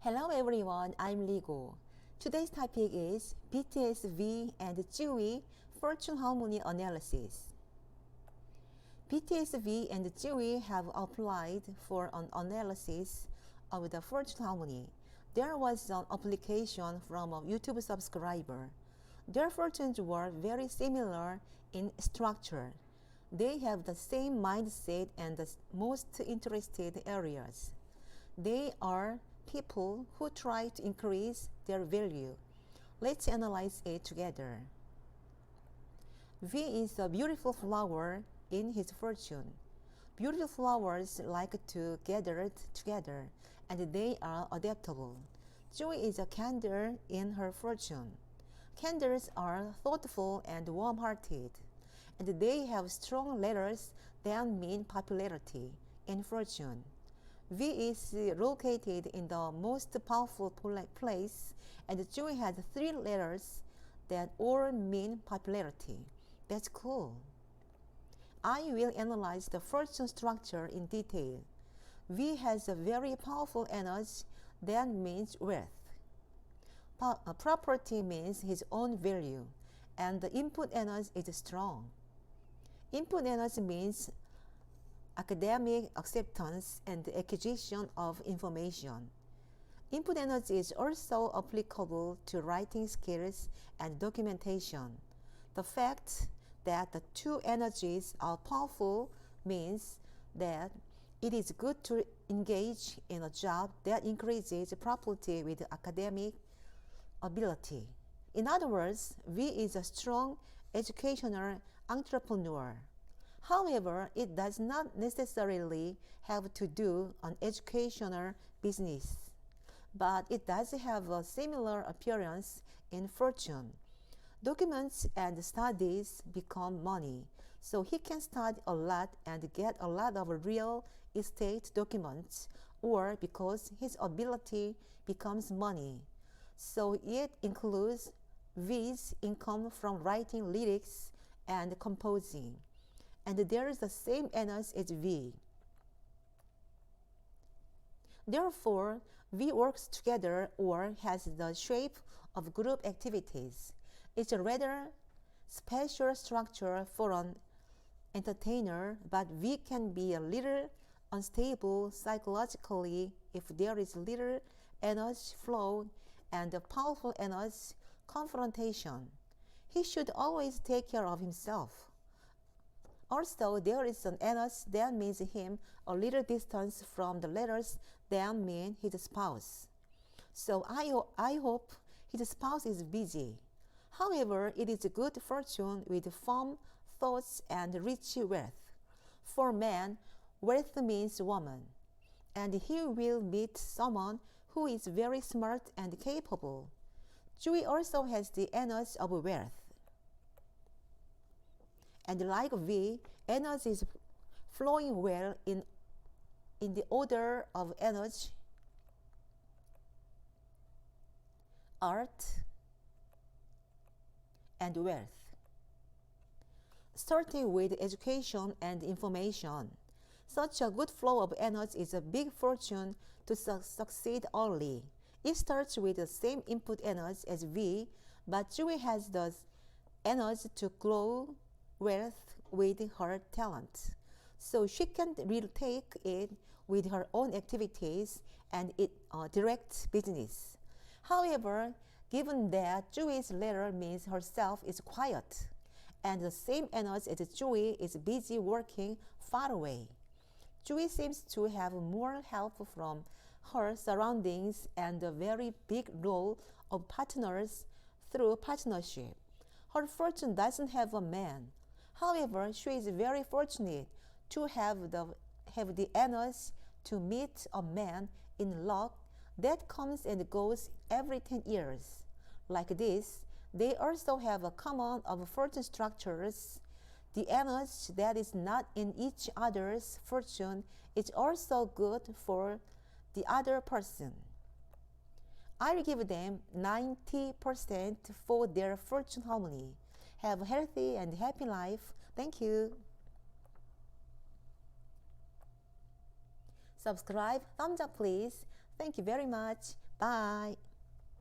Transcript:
Hello everyone, I'm Ligo. Today's topic is BTS V and Tzuyu fortune harmony analysis. BTS V and Tzuyu have applied for an analysis of the fortune harmony. There was an application from a YouTube subscriber. Their fortunes were very similar in structure. They have the same mindset and the most interested areas. They are people who try to increase their value. Let's analyze it together. V is a beautiful flower in his fortune. Beautiful flowers like to gather together, and they are adaptable. Joy is a candle in her fortune. Candles are thoughtful and warm-hearted, and they have strong letters that mean popularity in fortune. V is located in the most powerful place, and Joy has three letters that all mean popularity. That's cool. I will analyze the fortune structure in detail. V has a very powerful energy that means wealth. Property means his own value, and the input energy is strong. Input energy means academic acceptance and acquisition of information. Input energy is also applicable to writing skills and documentation. The fact that the two energies are powerful means that it is good to engage in a job that increases property with academic ability. In other words, V is a strong educational entrepreneur. However, it does not necessarily have to do an educational business, but it does have a similar appearance in fortune. Documents and studies become money, so he can study a lot and get a lot of real estate documents, or because his ability becomes money. So it includes V's income from writing lyrics and composing. And there is the same energy as V. Therefore, V works together or has the shape of group activities. It's a rather special structure for an entertainer, but V can be a little unstable psychologically if there is little energy flow and a powerful energy confrontation. He should always take care of himself. Also, there is an energy that means him a little distance from the letters that mean his spouse. So I hope his spouse is busy. However, it is a good fortune with firm thoughts and rich wealth. For man, wealth means woman, and he will meet someone who is very smart and capable. Joy also has the energy of wealth. And like V, energy is flowing well in the order of energy, art, and wealth. Starting with education and information. Such a good flow of energy is a big fortune to succeed early. It starts with the same input energy as V, but Joy has the energy to grow wealth with her talent, so she can retake it with her own activities and direct business. However, given that Joy's letter means herself is quiet, and the same energy as Joy is busy working far away, Joy seems to have more help from her surroundings and a very big role of partners through partnership. Her fortune doesn't have a man. However, she is very fortunate to have the energy to meet a man in luck that comes and goes every 10 years. Like this, they also have a common of fortune structures. The energy that is not in each other's fortune is also good for the other person. I give them 90% for their fortune harmony. Have a healthy and happy life. Thank you. Subscribe, thumbs up please. Thank you very much. Bye.